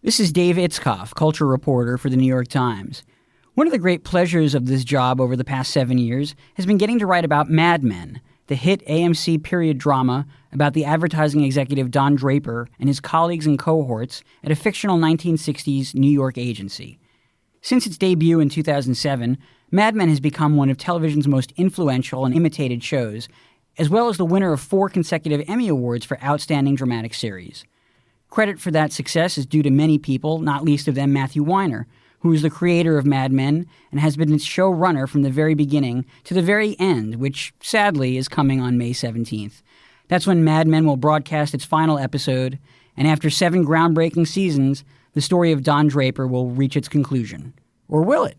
This is Dave Itzkoff, culture reporter for the New York Times. One of the great pleasures of this job over the past 7 years has been getting to write about Mad Men, the hit AMC period drama about the advertising executive Don Draper and his colleagues and cohorts at a fictional 1960s New York agency. Since its debut in 2007, Mad Men has become one of television's most influential and imitated shows, as well as the winner of 4 consecutive Emmy Awards for Outstanding Dramatic Series. Credit for that success is due to many people, not least of them Matthew Weiner, who is the creator of Mad Men and has been its showrunner from the very beginning to the very end, which, sadly, is coming on May 17th. That's when Mad Men will broadcast its final episode, and after 7 groundbreaking seasons, the story of Don Draper will reach its conclusion. Or will it?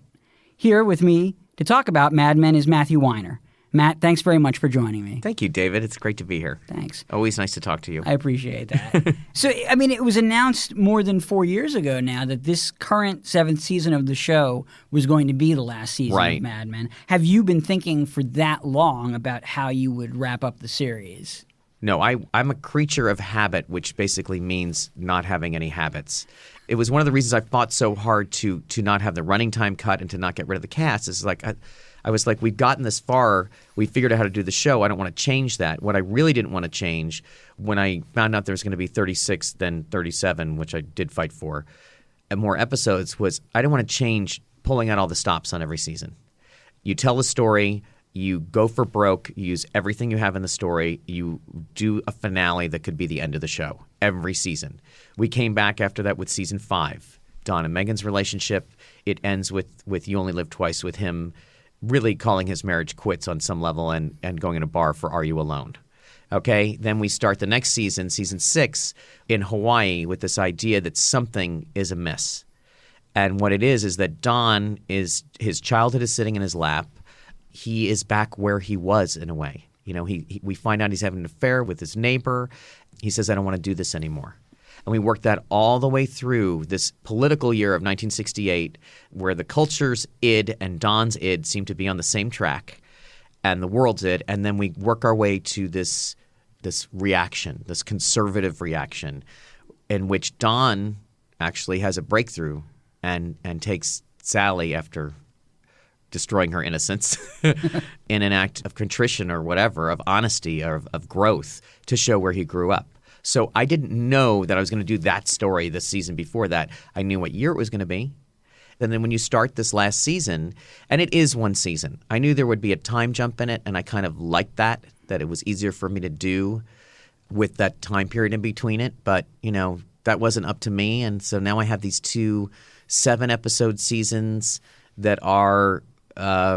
Here with me to talk about Mad Men is Matthew Weiner. Matt, thanks very much for joining me. Thank you, David. It's great to be here. Thanks. Always nice to talk to you. I appreciate that. So, it was announced more than 4 years ago now that this current 7th season of the show was going to be the last season of Mad Men. Have you been thinking for that long about how you would wrap up the series? No, I'm a creature of habit, which basically means not having any habits. It was one of the reasons I fought so hard to not have the running time cut and to not get rid of the cast. It's like I was like, we've gotten this far. We figured out how to do the show. I don't want to change that. What I really didn't want to change when I found out there was going to be 36, then 37, which I did fight for, and more episodes, was I didn't want to change pulling out all the stops on every season. You tell a story. You go for broke. You use everything you have in the story. You do a finale that could be the end of the show every season. We came back after that with season 5. Don and Megan's relationship. It ends with You Only Live Twice, with him really calling his marriage quits on some level and going in a bar for Are You Alone? Okay, then we start the next season, season 6, in Hawaii with this idea that something is amiss. And what it is that Don is – his childhood is sitting in his lap. He is back where he was in a way. You know, we find out he's having an affair with his neighbor. He says, I don't want to do this anymore. And we worked that all the way through this political year of 1968 where the culture's id and Don's id seem to be on the same track and the world's id. And then we work our way to this reaction, this conservative reaction in which Don actually has a breakthrough and takes Sally after destroying her innocence in an act of contrition or whatever, of honesty or of growth to show where he grew up. So I didn't know that I was going to do that story the season before that. I knew what year it was going to be. And then when you start this last season, and it is one season, I knew there would be a time jump in it, and I kind of liked that it was easier for me to do with that time period in between it. But, that wasn't up to me. And so now I have these 2 7-episode seasons that are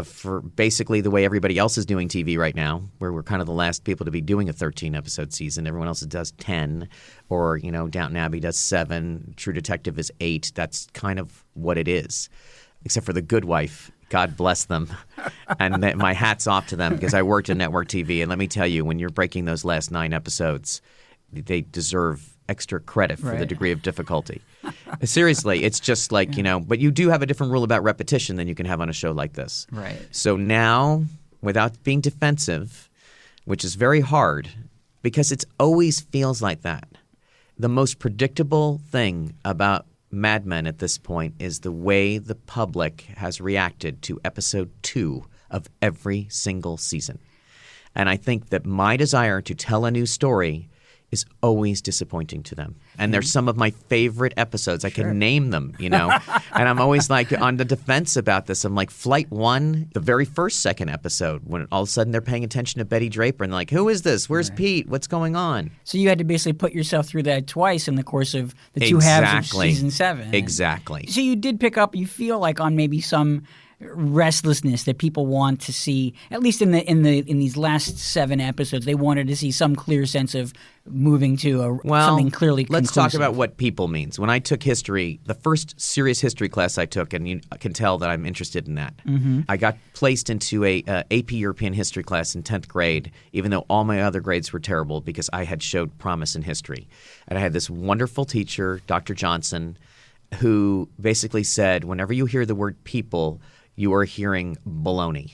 for basically the way everybody else is doing TV right now, where we're kind of the last people to be doing a 13-episode season. Everyone else does 10, or, Downton Abbey does 7, True Detective is 8. That's kind of what it is, except for The Good Wife. God bless them. And my hat's off to them because I worked in network TV. And let me tell you, when you're breaking those last 9 episodes, they deserve extra credit for the degree of difficulty. Seriously, it's just like, but you do have a different rule about repetition than you can have on a show like this. Right. So now, without being defensive, which is very hard, because it always feels like that, the most predictable thing about Mad Men at this point is the way the public has reacted to episode 2 of every single season. And I think that my desire to tell a new story is always disappointing to them. And they're some of my favorite episodes. I can name them, And I'm always like on the defense about this. I'm like, Flight 1, the very second episode, when all of a sudden they're paying attention to Betty Draper and they're like, who is this? Where's Pete? What's going on? So you had to basically put yourself through that twice in the course of the 2 halves of season 7. Exactly. So you did pick up, you feel like, on maybe some restlessness that people want to see, at least in these last 7 episodes. They wanted to see some clear sense of moving to something clearly conclusive. Let's talk about what people means. When I took history, the first serious history class I took, and you can tell that I'm interested in that, I got placed into a AP European history class in 10th grade, even though all my other grades were terrible because I had showed promise in history. And I had this wonderful teacher, Dr. Johnson, who basically said, whenever you hear the word people, you are hearing baloney.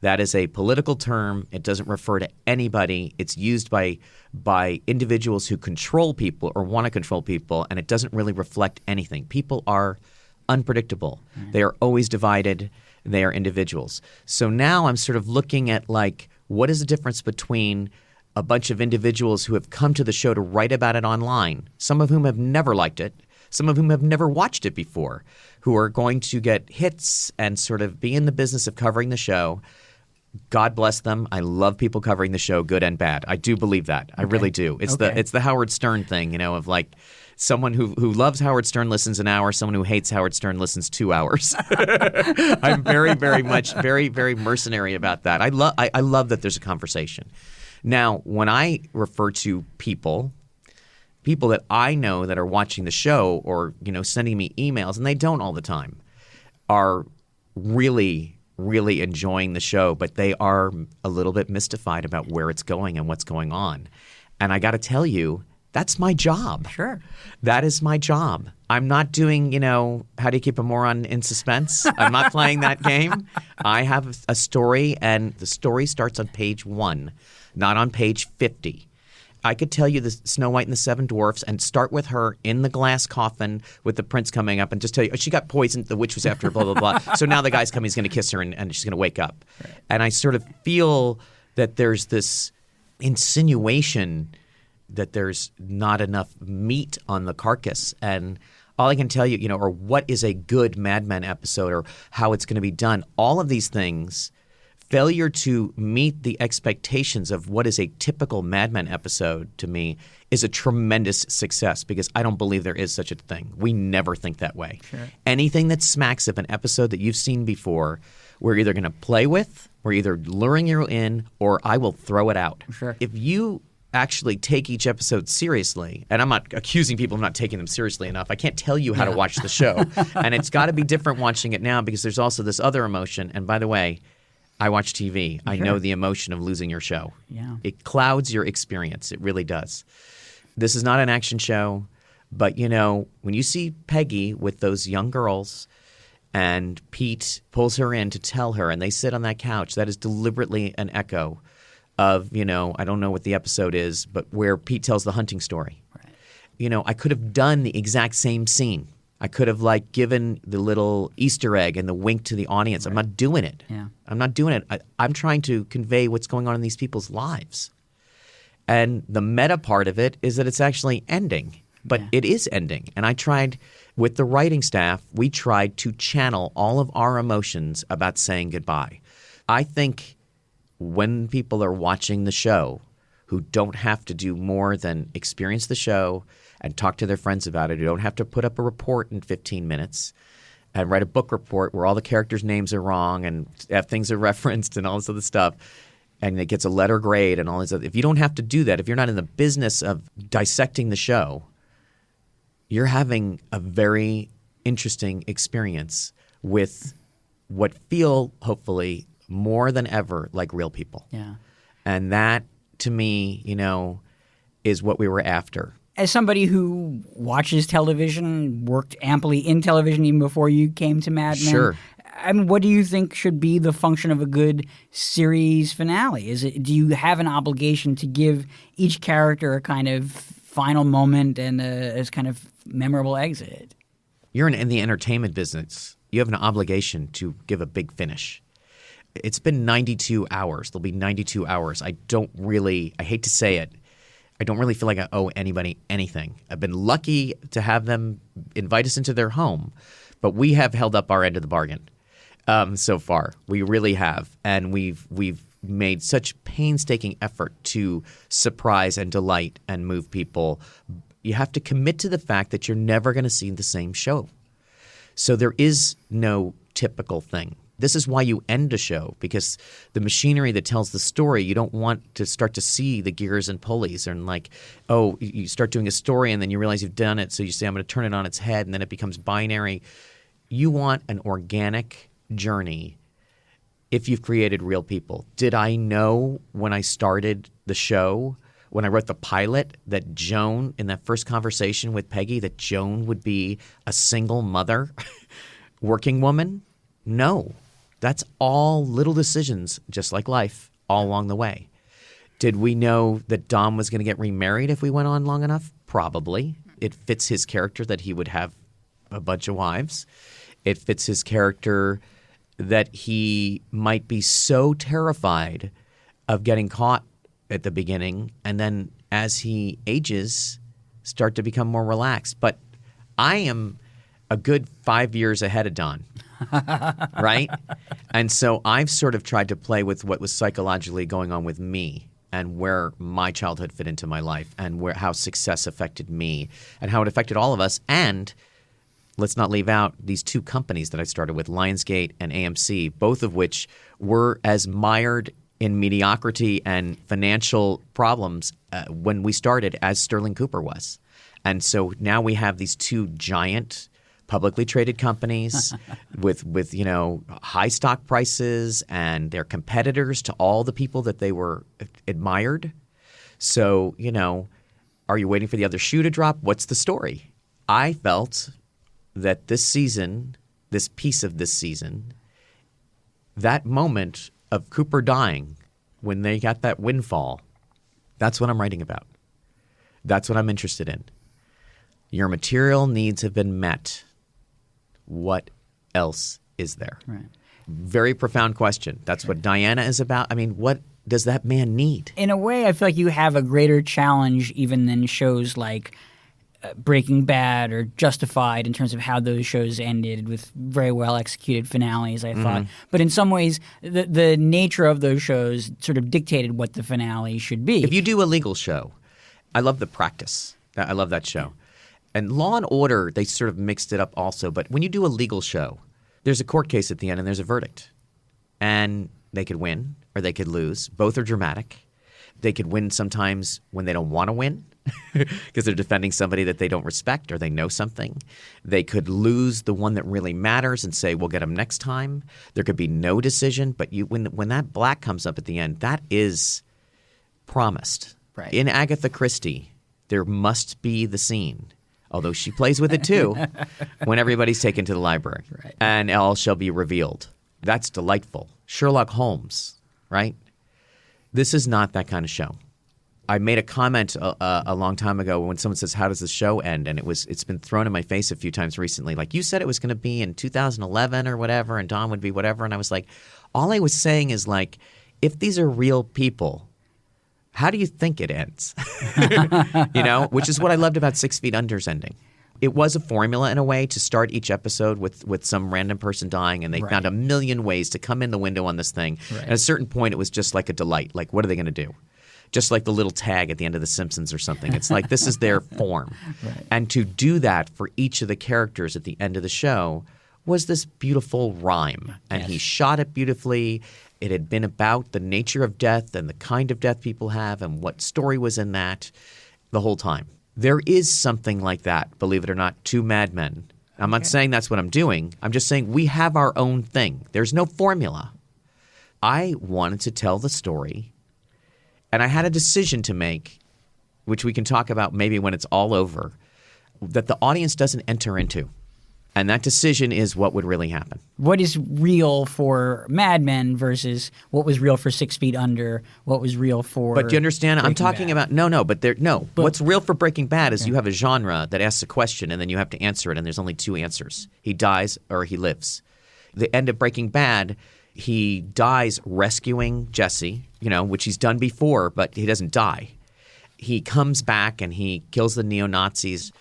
That is a political term. It doesn't refer to anybody. It's used by individuals who control people or want to control people, and it doesn't really reflect anything. People are unpredictable. They are always divided. They are individuals. So now I'm sort of looking at like, what is the difference between a bunch of individuals who have come to the show to write about it online, some of whom have never liked it, some of whom have never watched it before, who are going to get hits and sort of be in the business of covering the show. God bless them. I love people covering the show, good and bad. I do believe that. I really do. It's the Howard Stern thing, of like someone who loves Howard Stern listens an hour, someone who hates Howard Stern listens 2 hours. I'm very, very much, very, very mercenary about that. I love that there's a conversation. Now, when I refer to people that I know that are watching the show or, sending me emails, and they don't all the time, are really enjoying the show, but they are a little bit mystified about where it's going and what's going on. And I got to tell you, that's my job. Sure. That is my job. I'm not doing, how do you keep a moron in suspense? I'm not playing that game. I have a story, and the story starts on page 1, not on page 50. I could tell you the Snow White and the Seven Dwarfs and start with her in the glass coffin with the prince coming up and just tell you, she got poisoned, the witch was after her, blah, blah, blah. So now the guy's coming, he's going to kiss her and she's going to wake up. Right. And I sort of feel that there's this insinuation that there's not enough meat on the carcass. And all I can tell you, or what is a good Mad Men episode or how it's going to be done, all of these things – failure to meet the expectations of what is a typical Mad Men episode to me is a tremendous success because I don't believe there is such a thing. We never think that way. Sure. Anything that smacks of an episode that you've seen before, we're either going to play with, we're either luring you in, or I will throw it out. Sure. If you actually take each episode seriously, and I'm not accusing people of not taking them seriously enough. I can't tell you how to watch the show. And it's got to be different watching it now because there's also this other emotion. And by the way, I watch TV. Sure. I know the emotion of losing your show. Yeah. It clouds your experience. It really does. This is not an action show, but when you see Peggy with those young girls and Pete pulls her in to tell her and they sit on that couch, that is deliberately an echo of, I don't know what the episode is, but where Pete tells the hunting story. Right. I could have done the exact same scene. I could have given the little Easter egg and the wink to the audience. Right. I'm not doing it. Yeah. I'm not doing it. I'm trying to convey what's going on in these people's lives. And the meta part of it is that it's actually ending. But it is ending. And I tried with the writing staff, we tried to channel all of our emotions about saying goodbye. I think when people are watching the show who don't have to do more than experience the show and talk to their friends about it, who don't have to put up a report in 15 minutes and write a book report where all the characters' names are wrong and things are referenced and all this other stuff, and it gets a letter grade and all this other – if you don't have to do that, if you're not in the business of dissecting the show, you're having a very interesting experience with what feel, hopefully, more than ever like real people. Yeah. And that, to me, is what we were after. As somebody who watches television, worked amply in television even before you came to Mad Men. Sure. I mean, what do you think should be the function of a good series finale? Do you have an obligation to give each character a kind of final moment and a kind of memorable exit? You're in the entertainment business. You have an obligation to give a big finish. It's been 92 hours. There'll be 92 hours. I hate to say it, I don't really feel like I owe anybody anything. I've been lucky to have them invite us into their home, but we have held up our end of the bargain so far. We really have, and we've made such painstaking effort to surprise and delight and move people. You have to commit to the fact that you're never going to see the same show. So there is no typical thing. This is why you end a show, because the machinery that tells the story, you don't want to start to see the gears and pulleys and you start doing a story and then you realize you've done it. So you say, I'm going to turn it on its head, and then it becomes binary. You want an organic journey if you've created real people. Did I know when I started the show, when I wrote the pilot, that Joan, in that first conversation with Peggy, that Joan would be a single mother, working woman? No. That's all little decisions, just like life, all along the way. Did we know that Dom was going to get remarried if we went on long enough? Probably. It fits his character that he would have a bunch of wives. It fits his character that he might be so terrified of getting caught at the beginning, and then as he ages, start to become more relaxed. But I am a good 5 years ahead of Don, right? And so I've sort of tried to play with what was psychologically going on with me and where my childhood fit into my life and how success affected me and how it affected all of us. And let's not leave out these two companies that I started with, Lionsgate and AMC, both of which were as mired in mediocrity and financial problems when we started as Sterling Cooper was. And so now we have these two giant publicly traded companies with high stock prices, and they're competitors to all the people that they were admired. So, are you waiting for the other shoe to drop? What's the story? I felt that this season, this piece of this season, that moment of Cooper dying when they got that windfall, that's what I'm writing about. That's what I'm interested in. Your material needs have been met. What else is there? Right. Very profound question. That's what Diana is about. I mean, what does that man need? In a way, I feel like you have a greater challenge even than shows like Breaking Bad or Justified in terms of how those shows ended with very well executed finales, I thought. But in some ways, the nature of those shows sort of dictated what the finale should be. If you do a legal show, I love The Practice. I love that show. And Law and Order, they sort of mixed it up also. But when you do a legal show, there's a court case at the end and there's a verdict. And they could win or they could lose. Both are dramatic. They could win sometimes when they don't want to win because they're defending somebody that they don't respect or they know something. They could lose the one that really matters and say, we'll get them next time. There could be no decision. But when that black comes up at the end, that is promised. Right. In Agatha Christie, there must be the scene, although she plays with it too, when everybody's taken to the library and all shall be revealed. That's delightful. Sherlock Holmes, right? This is not that kind of show. I made a comment a long time ago when someone says, how does the show end? And it's been thrown in my face a few times recently. Like, you said it was going to be in 2011 or whatever, and Don would be whatever. And I was like, all I was saying is, like, if these are real people, how do you think it ends? Which is what I loved about 6 Feet Under's ending. It was a formula in a way to start each episode with some random person dying, and they found a million ways to come in the window on this thing. Right. At a certain point, it was just like a delight. Like, what are they going to do? Just like the little tag at the end of The Simpsons or something. It's like this is their form. Right. And to do that for each of the characters at the end of the show was this beautiful rhyme. And he shot it beautifully. It had been about the nature of death and the kind of death people have and what story was in that the whole time. There is something like that, believe it or not, to Mad Men. I'm not saying that's what I'm doing. I'm just saying we have our own thing. There's no formula. I wanted to tell the story, and I had a decision to make, which we can talk about maybe when it's all over, that the audience doesn't enter into. And that decision is what would really happen. What is real for Mad Men versus what was real for 6 Feet Under, what was real for But do you understand? Breaking I'm talking Bad. about but what's real for Breaking Bad is you have a genre that asks a question and then you have to answer it, and there's only two answers. He dies or he lives. The end of Breaking Bad, he dies rescuing Jesse, which he's done before, but he doesn't die. He comes back and he kills the neo-Nazis.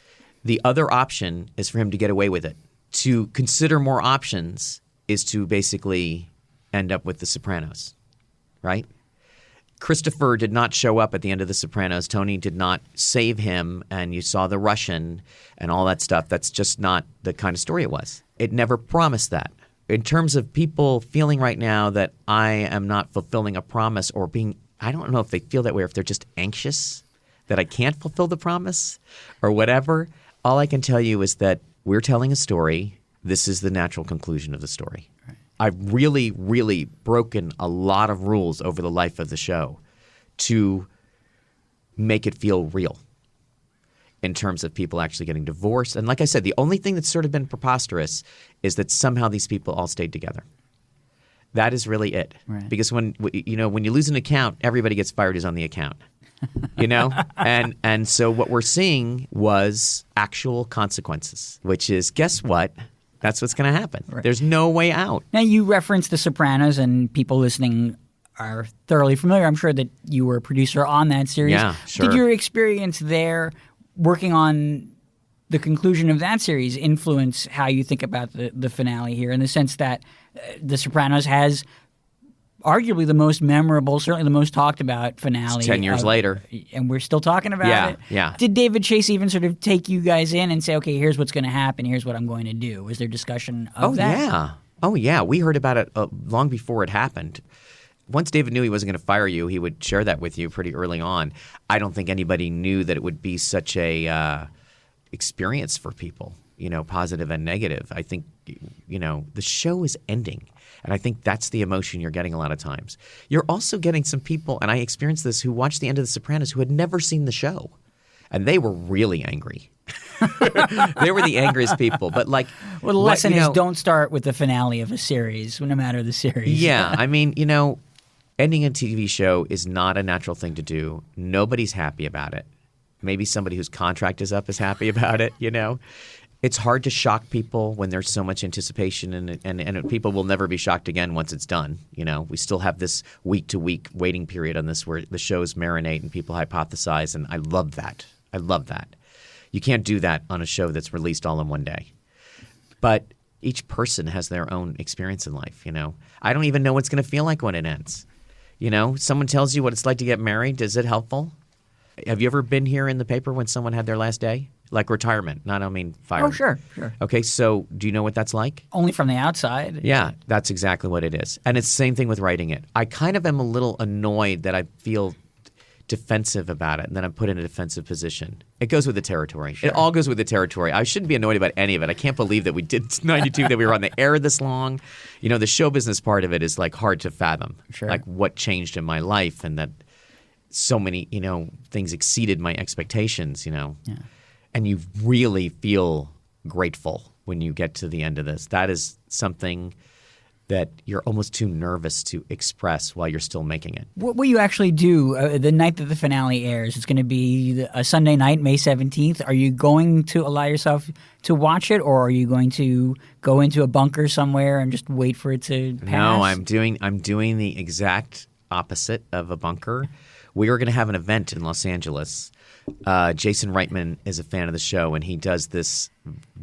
The other option is for him to get away with it. To consider more options is to basically end up with The Sopranos, right? Christopher did not show up at the end of The Sopranos. Tony did not save him, and you saw the Russian and all that stuff. That's just not the kind of story it was. It never promised that. In terms of people feeling right now that I am not fulfilling a promise or being – I don't know if they feel that way or if they're just anxious that I can't fulfill the promise or whatever – all I can tell you is that we're telling a story. This is the natural conclusion of the story. Right. I've really, really broken a lot of rules over the life of the show to make it feel real in terms of people actually getting divorced. And like I said, the only thing that's sort of been preposterous is that somehow these people all stayed together. That is really it. Right. Because when you lose an account, everybody gets fired who's on the account. And so what we're seeing was actual consequences, which is, guess what? That's what's going to happen. Right. There's no way out. Now, you referenced The Sopranos, and people listening are thoroughly familiar. I'm sure that you were a producer on that series. Yeah, sure. Did your experience there working on the conclusion of that series influence how you think about the finale here, in the sense that The Sopranos has arguably the most memorable, certainly the most talked about finale. It's 10 years later. And we're still talking about it. Yeah. Did David Chase even sort of take you guys in and say, okay, here's what's going to happen, here's what I'm going to do? Was there discussion of that? Oh, yeah. We heard about it long before it happened. Once David knew he wasn't going to fire you, he would share that with you pretty early on. I don't think anybody knew that it would be such a experience for people, positive and negative. I think, the show is ending. And I think that's the emotion you're getting a lot of times. You're also getting some people, and I experienced this, who watched the end of The Sopranos who had never seen the show. And they were really angry. They were the angriest people. But well, the lesson is don't start with the finale of a series, no matter the series. Yeah. I mean, ending a TV show is not a natural thing to do. Nobody's happy about it. Maybe somebody whose contract is up is happy about it, It's hard to shock people when there's so much anticipation, and people will never be shocked again once it's done. We still have this week-to-week waiting period on this where the shows marinate and people hypothesize, and I love that. I love that. You can't do that on a show that's released all in one day. But each person has their own experience in life, I don't even know what it's going to feel like when it ends. Someone tells you what it's like to get married. Is it helpful? Have you ever been here in the paper when someone had their last day? Like retirement, I mean firing. Oh, sure. Okay, so do you know what that's like? Only from the outside. Yeah, that's exactly what it is. And it's the same thing with writing it. I kind of am a little annoyed that I feel defensive about it, and then I'm put in a defensive position. It goes with the territory. Sure. It all goes with the territory. I shouldn't be annoyed about any of it. I can't believe that we did 92, that we were on the air this long. The show business part of it is hard to fathom. Sure. What changed in my life, and that so many, things exceeded my expectations, Yeah. And you really feel grateful when you get to the end of this. That is something that you're almost too nervous to express while you're still making it. What will you actually do the night that the finale airs? It's going to be a Sunday night, May 17th. Are you going to allow yourself to watch it, or are you going to go into a bunker somewhere and just wait for it to pass? No, I'm doing the exact opposite of a bunker. We are going to have an event in Los Angeles. Jason Reitman is a fan of the show, and he does this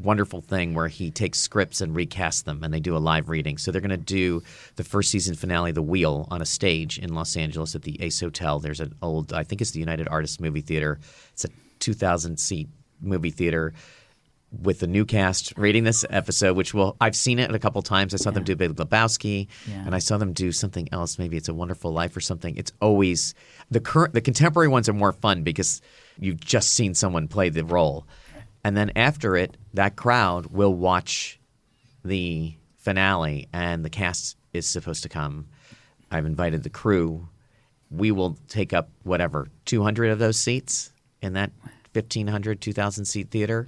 wonderful thing where he takes scripts and recasts them, and they do a live reading. So they're going to do the first season finale, The Wheel, on a stage in Los Angeles at the Ace Hotel. There's an old, I think it's the United Artists movie theater. It's a 2,000-seat movie theater with the new cast reading this episode, I've seen it a couple times. I saw them do Big Lebowski, and I saw them do something else. Maybe It's a Wonderful Life or something. It's always the contemporary ones are more fun because you've just seen someone play the role. And then after it, that crowd will watch the finale, and the cast is supposed to come. I've invited the crew. We will take up 200 of those seats in that 1,500, 2,000-seat theater.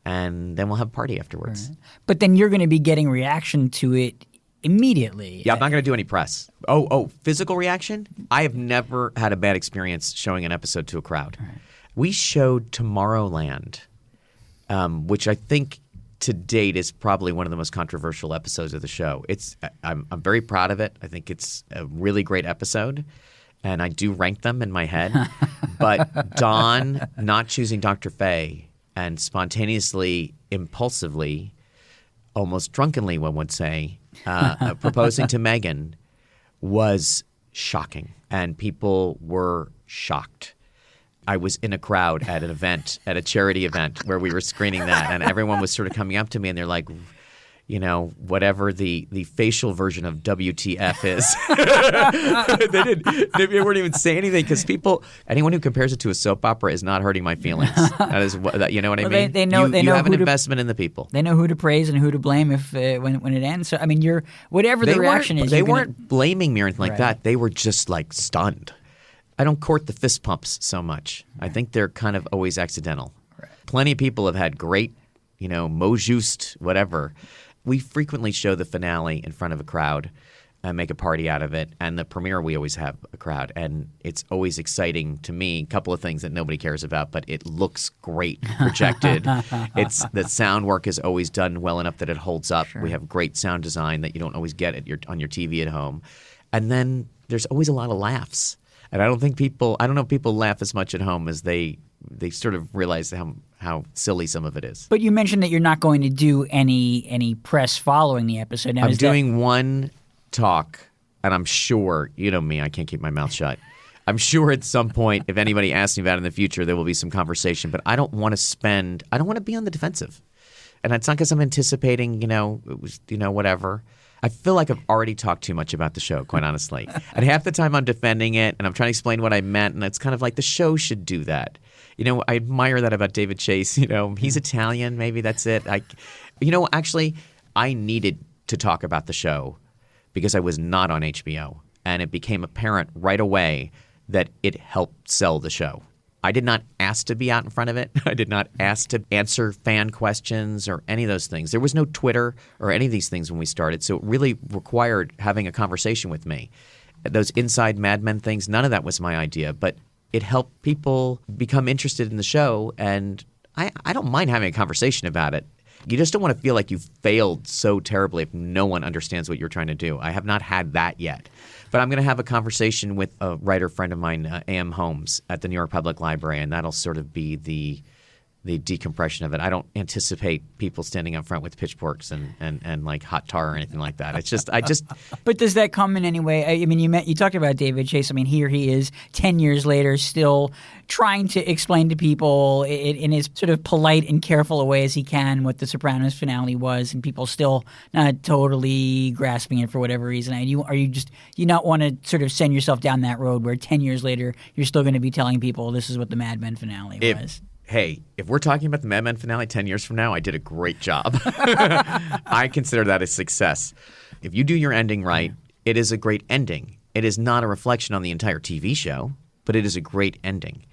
And then we'll have a party afterwards. Right. But then you're going to be getting reaction to it immediately. Yeah, I'm not going to do any press. Oh, physical reaction? I have never had a bad experience showing an episode to a crowd. Right. We showed Tomorrowland, which I think to date is probably one of the most controversial episodes of the show. I'm very proud of it. I think it's a really great episode, and I do rank them in my head. But Don not choosing Dr. Faye and spontaneously, impulsively, almost drunkenly, one would say, proposing to Megan was shocking, and people were shocked. I was in a crowd at an event, at a charity event where we were screening that, and everyone was sort of coming up to me, and they're like, whatever the facial version of WTF is. They weren't even saying anything because anyone who compares it to a soap opera is not hurting my feelings. That is, you know what I mean? They know you have an investment in the people. They know who to praise and who to blame if when it ends. So I mean, whatever the reaction is. They weren't blaming me or anything like that. They were just stunned. I don't court the fist pumps so much. Right. I think they're kind of always accidental. Right. Plenty of people have had great, mot juste, whatever. We frequently show the finale in front of a crowd. and make a party out of it. And the premiere, we always have a crowd. And it's always exciting to me. A couple of things that nobody cares about, but it looks great projected. The sound work is always done well enough that it holds up. Sure. We have great sound design that you don't always get on your TV at home. And then there's always a lot of laughs. And I don't know if people laugh as much at home as they sort of realize how silly some of it is. But you mentioned that you're not going to do any press following the episode. Now, I'm doing one talk, and I'm sure, you know me, I can't keep my mouth shut. I'm sure at some point, if anybody asks me about it in the future, there will be some conversation. But I don't want to be on the defensive. And it's not because I'm anticipating, whatever. I feel like I've already talked too much about the show, quite honestly. And half the time I'm defending it, and I'm trying to explain what I meant, and it's kind of like the show should do that. I admire that about David Chase. He's Italian. Maybe that's it. Actually, I needed to talk about the show because I was not on HBO. And it became apparent right away that it helped sell the show. I did not ask to be out in front of it. I did not ask to answer fan questions or any of those things. There was no Twitter or any of these things when we started. So it really required having a conversation with me. Those inside Mad Men things, none of that was my idea. But it helped people become interested in the show. And I don't mind having a conversation about it. You just don't want to feel like you've failed so terribly if no one understands what you're trying to do. I have not had that yet. But I'm going to have a conversation with a writer friend of mine, A.M. Holmes, at the New York Public Library, and that'll sort of be the decompression of it. I don't anticipate people standing up front with pitchforks and like hot tar or anything like that. It's just But does that come in any way? I mean, you talked about David Chase. I mean, here he is 10 years later still trying to explain to people in as sort of polite and careful a way as he can what the Sopranos finale was, and people still not totally grasping it for whatever reason. And you not want to sort of send yourself down that road where 10 years later you're still going to be telling people this is what the Mad Men finale was? Hey, if we're talking about the Mad Men finale 10 years from now, I did a great job. I consider that a success. If you do your ending right, it is a great ending. It is not a reflection on the entire TV show, but it is a great ending.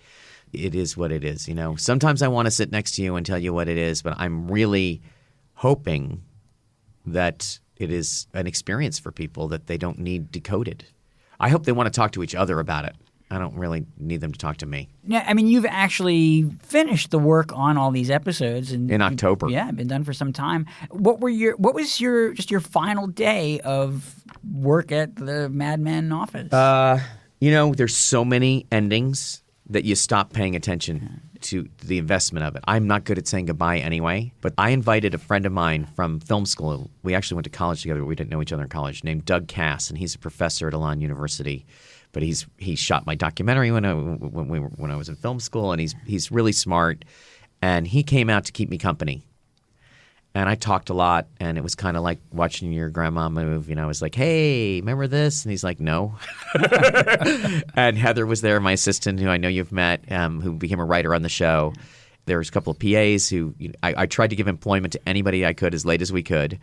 It is what it is. Sometimes I want to sit next to you and tell you what it is, but I'm really hoping that it is an experience for people that they don't need decoded. I hope they want to talk to each other about it. I don't really need them to talk to me. Yeah, I mean, you've actually finished the work on all these episodes in October. Yeah, been done for some time. What was your final day of work at the Mad Men office? There's so many endings that you stop paying attention to the investment of it. I'm not good at saying goodbye anyway, but I invited a friend of mine from film school. We actually went to college together, but we didn't know each other in college, named Doug Cass, and he's a professor at Elon University. But he shot my documentary when I was in film school, and he's really smart. And he came out to keep me company. And I talked a lot, and it was kind of like watching your grandma move. I was like, hey, remember this? And he's like, no. And Heather was there, my assistant, who I know you've met, who became a writer on the show. There was a couple of PAs who I tried to give employment to anybody I could as late as we could.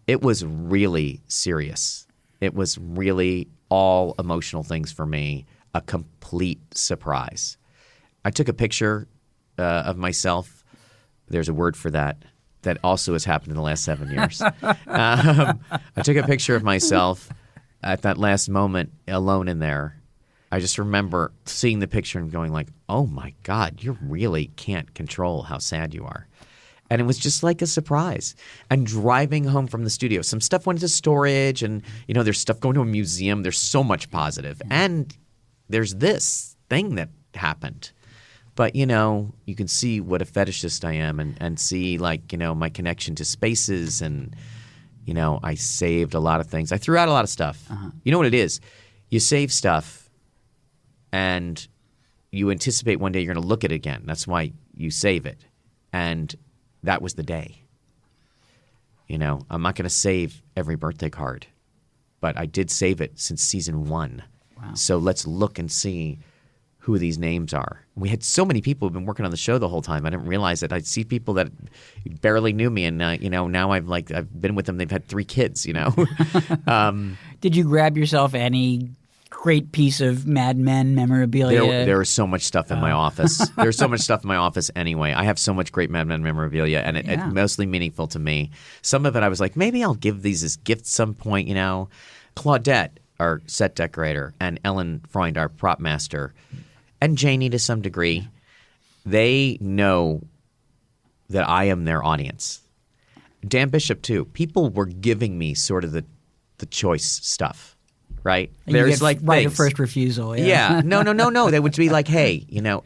It was really serious. It was really all emotional things for me, a complete surprise. I took a picture of myself. There's a word for that also has happened in the last 7 years. I took a picture of myself at that last moment alone in there. I just remember seeing the picture and going like, oh my God, you really can't control how sad you are. And it was just like a surprise. And driving home from the studio, some stuff went into storage, and there's stuff going to a museum. There's so much positive. And there's this thing that happened. But you can see what a fetishist I am, and see my connection to spaces, and I saved a lot of things. I threw out a lot of stuff. You know what it is? You save stuff and you anticipate one day you're going to look at it again. That's why you save it. And that was the day. I'm not going to save every birthday card, but I did save it since season 1. Wow. So let's look and see who these names are. We had so many people who've been working on the show the whole time. I didn't realize it. I'd see people that barely knew me, and now I've been with them. They've had 3 kids. Did you grab yourself any great piece of Mad Men memorabilia? There is so much stuff in my office. There's so much stuff in my office anyway. I have so much great Mad Men memorabilia, and it's mostly meaningful to me. Some of it I was like, maybe I'll give these as gifts some point, Claudette, our set decorator, and Ellen Freund, our prop master, and Janie to some degree, they know that I am their audience. Dan Bishop, too. People were giving me sort of the choice stuff, right? There's like right of first refusal. Yeah. No. They would be like, hey,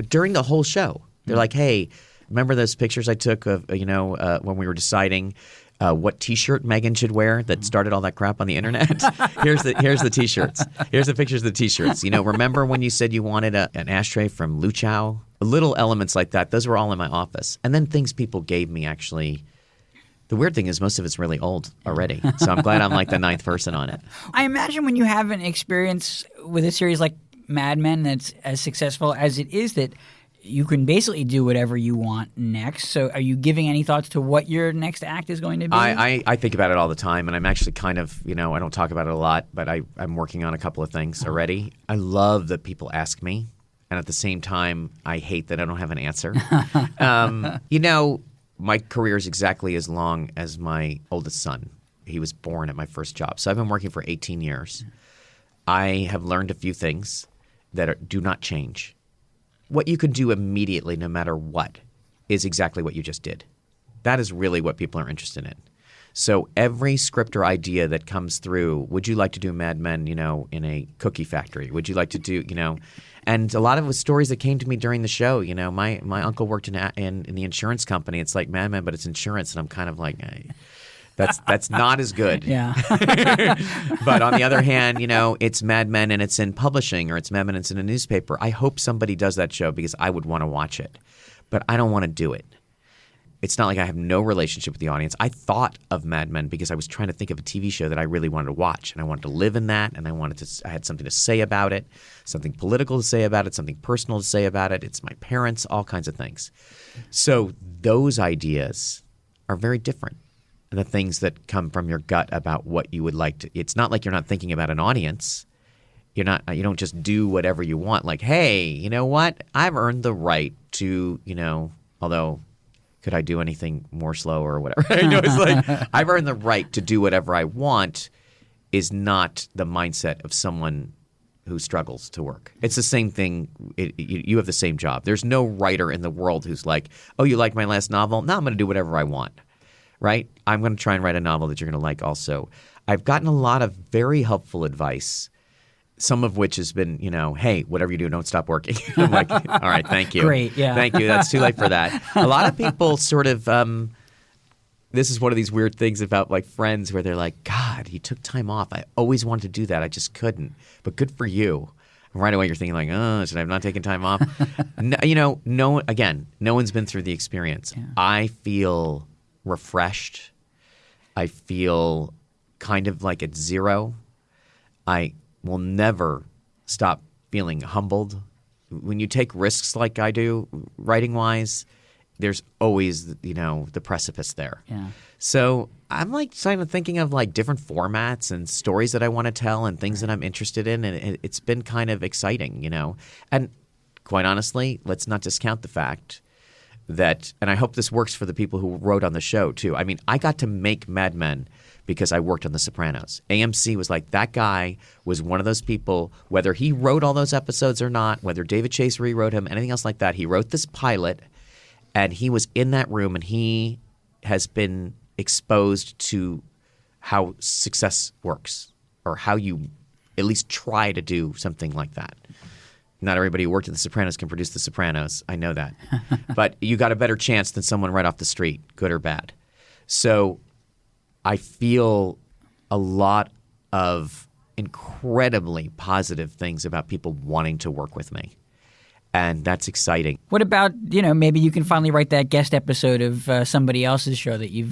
during the whole show, they're like, hey, remember those pictures I took of, when we were deciding what T-shirt Megan should wear that started all that crap on the internet? Here's the T-shirts. Here's the pictures of the T-shirts. Remember when you said you wanted an ashtray from Luchow? Little elements like that. Those were all in my office. And then things people gave me actually. The weird thing is most of it's really old already. So I'm glad I'm like the ninth person on it. I imagine when you have an experience with a series like Mad Men that's as successful as it is, that you can basically do whatever you want next. So are you giving any thoughts to what your next act is going to be? I think about it all the time, and I'm actually kind of, I don't talk about it a lot, but I'm working on a couple of things already. I love that people ask me, and at the same time, I hate that I don't have an answer. My career is exactly as long as my oldest son. He was born at my first job. So I've been working for 18 years. I have learned a few things that do not change. What you can do immediately, no matter what, is exactly what you just did. That is really what people are interested in. So every script or idea that comes through, would you like to do Mad Men, in a cookie factory? Would you like to do, And a lot of it was stories that came to me during the show. My uncle worked in the insurance company. It's like Mad Men, but it's insurance. And I'm kind of like, hey, that's not as good. Yeah. But on the other hand, it's Mad Men and it's in publishing, or it's Mad Men and it's in a newspaper. I hope somebody does that show because I would want to watch it. But I don't want to do it. It's not like I have no relationship with the audience. I thought of Mad Men because I was trying to think of a TV show that I really wanted to watch, and I wanted to live in that, and I had something to say about it, something political to say about it, something personal to say about it. It's my parents, all kinds of things. So those ideas are very different than the things that come from your gut about what you would like to. It's not like you're not thinking about an audience. You don't just do whatever you want. Like, hey, you know what? I've earned the right to, although. Could I do anything more slow or whatever? It's like I've earned the right to do whatever I want is not the mindset of someone who struggles to work. It's the same thing. You have the same job. There's no writer in the world who's like, oh, you like my last novel? Now I'm going to do whatever I want, right? I'm going to try and write a novel that you're going to like also. I've gotten a lot of very helpful advice, some of which has been, hey, whatever you do, don't stop working. I'm like, all right, thank you. Great, yeah. Thank you. That's too late for that. A lot of people sort of this is one of these weird things about like friends where they're like, God, you took time off. I always wanted to do that. I just couldn't. But good for you. And right away you're thinking like, oh, should I have not taken time off? No one's been through the experience. Yeah. I feel refreshed. I feel kind of like at zero. I will never stop feeling humbled. When you take risks like I do, writing-wise, there's always, the precipice there. Yeah. So I'm like kind of thinking of like different formats and stories that I want to tell and things that I'm interested in, and it's been kind of exciting, And quite honestly, let's not discount the fact that, and I hope this works for the people who wrote on the show too. I mean, I got to make Mad Men because I worked on The Sopranos. AMC was like, that guy was one of those people, whether he wrote all those episodes or not, whether David Chase rewrote him, anything else like that, he wrote this pilot, and he was in that room, and he has been exposed to how success works, or how you at least try to do something like that. Not everybody who worked at The Sopranos can produce The Sopranos. I know that. But you got a better chance than someone right off the street, good or bad. So I feel a lot of incredibly positive things about people wanting to work with me. And that's exciting. What about, maybe you can finally write that guest episode of somebody else's show that you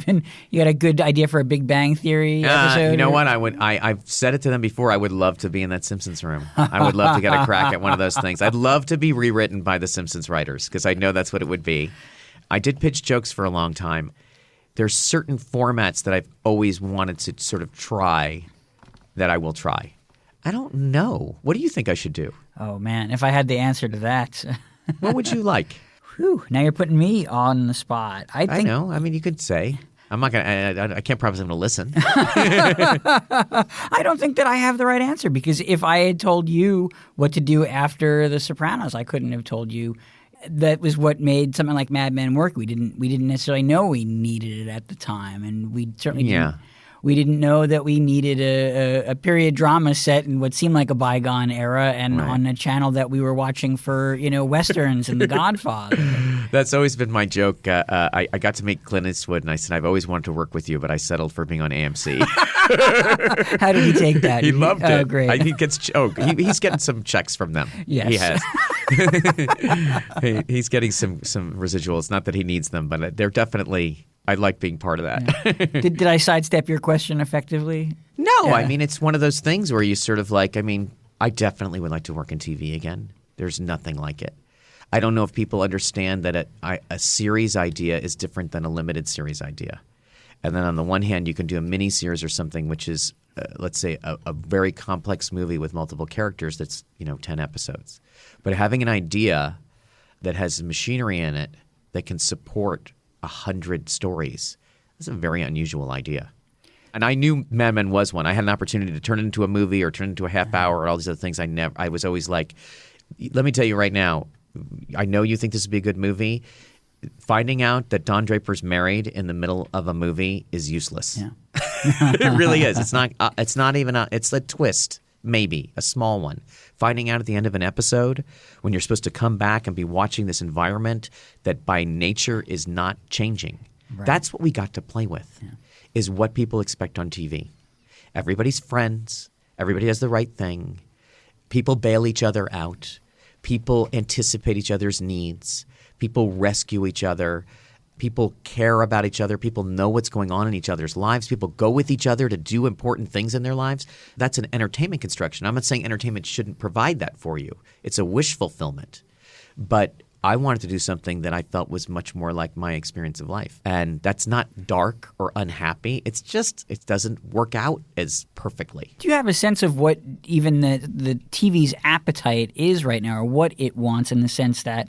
got a good idea for a Big Bang Theory episode? You know what? I've said it to them before. I would love to be in that Simpsons room. I would love to get a crack at one of those things. I'd love to be rewritten by the Simpsons writers because I know that's what it would be. I did pitch jokes for a long time. There's certain formats that I've always wanted to sort of try that I will try. I don't know. What do you think I should do? Oh, man. If I had the answer to that. What would you like? Whew. Now you're putting me on the spot. I know. I mean, you could say. I'm not gonna. I can't promise I'm gonna listen. I don't think that I have the right answer, because if I had told you what to do after The Sopranos, I couldn't have told you. That was what made something like Mad Men work. We didn't necessarily know we needed it at the time, and we certainly didn't. We didn't know that we needed a period drama set in what seemed like a bygone era, and on a channel that we were watching for westerns and The Godfather. That's always been my joke. I got to meet Clint Eastwood, and I said I've always wanted to work with you, but I settled for being on AMC. How did he take that? He loved it. Great. He gets he's getting some checks from them. Yes. He has. He's getting some residuals. Not that he needs them, but they're definitely. I like being part of that. Did I sidestep your question effectively? No, I mean, it's one of those things where you sort of like, I mean, I definitely would like to work in TV again. There's nothing like it. I don't know if people understand that a series idea is different than a limited series idea. And then on the one hand, you can do a mini series or something, which is, let's say, a very complex movie with multiple characters that's, 10 episodes. But having an idea that has machinery in it that can support 100 stories. That's a very unusual idea. And I knew Mad Men was one. I had an opportunity to turn it into a movie or turn it into a half hour or all these other things. I was always like, let me tell you right now, I know you think this would be a good movie. Finding out that Don Draper's married in the middle of a movie is useless. Yeah. It really is. It's not even it's a twist. Maybe a small one. Finding out at the end of an episode when you're supposed to come back and be watching this environment that by nature is not changing. Right. That's what we got to play with, is what people expect on TV. Everybody's friends. Everybody has the right thing. People bail each other out. People anticipate each other's needs. People rescue each other. People care about each other. People know what's going on in each other's lives. People go with each other to do important things in their lives. That's an entertainment construction. I'm not saying entertainment shouldn't provide that for you. It's a wish fulfillment. But I wanted to do something that I felt was much more like my experience of life. And that's not dark or unhappy. It's just it doesn't work out as perfectly. Do you have a sense of what even the TV's appetite is right now, or what it wants, in the sense that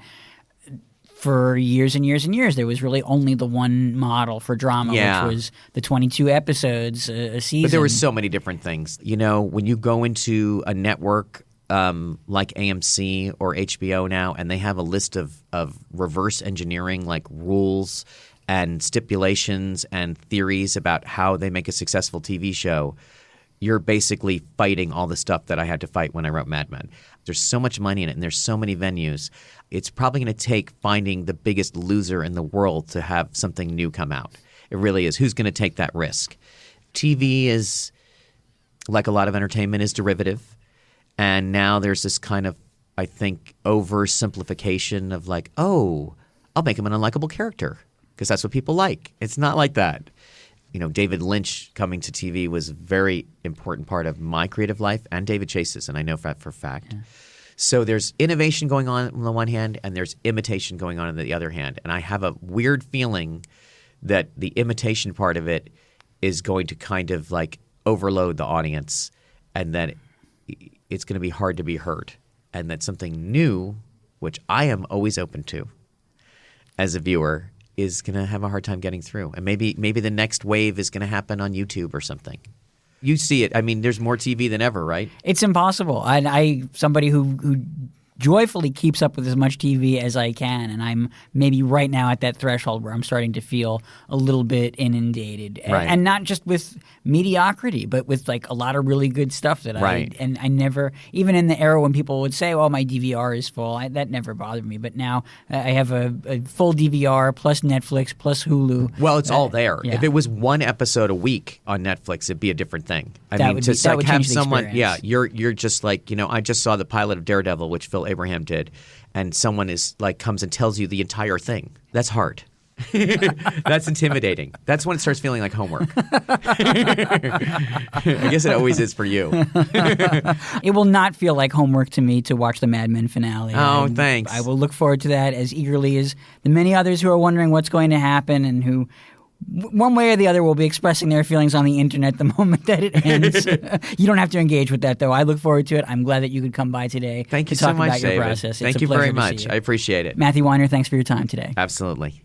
for years and years and years, there was really only the one model for drama, which was the 22 episodes a season. But there were so many different things. When you go into a network like AMC or HBO now, and they have a list of reverse engineering, like rules and stipulations and theories about how they make a successful TV show, you're basically fighting all the stuff that I had to fight when I wrote Mad Men. There's so much money in it, and there's so many venues. It's probably going to take finding the biggest loser in the world to have something new come out. It really is. Who's going to take that risk? TV is, like a lot of entertainment, is derivative. And now there's this kind of, I think, oversimplification of like, oh, I'll make him an unlikable character because that's what people like. It's not like that. David Lynch coming to TV was a very important part of my creative life, and David Chase's, and I know that for a fact. Yeah. So there's innovation going on the one hand, and there's imitation going on the other hand. And I have a weird feeling that the imitation part of it is going to kind of like overload the audience, and that it's going to be hard to be heard. And that something new, which I am always open to as a viewer, is going to have a hard time getting through. And maybe the next wave is going to happen on YouTube or something. You see it. I mean, there's more TV than ever, right? It's impossible. I somebody who joyfully keeps up with as much TV as I can, and I'm maybe right now at that threshold where I'm starting to feel a little bit inundated. Right. And not just with mediocrity, but with like a lot of really good stuff that I never, even in the era when people would say, well, my DVR is full, that never bothered me. But now I have a full DVR plus Netflix plus Hulu. Well, it's all there. Yeah. If it was one episode a week on Netflix, it'd be a different thing. That would have change someone, the experience. you're just like, I just saw the pilot of Daredevil, which Phil Abraham did, and someone is like comes and tells you the entire thing. That's hard. That's intimidating. That's when it starts feeling like homework. I guess it always is for you. It will not feel like homework to me to watch the Mad Men finale. Thanks. I will look forward to that as eagerly as the many others who are wondering what's going to happen, and who one way or the other will be expressing their feelings on the internet the moment that it ends. You don't have to engage with that, though. I look forward to it. I'm glad that you could come by today. Thank you to talk so much, about your David. process. Thank you very much. I appreciate it. Matthew Weiner, thanks for your time today. Absolutely.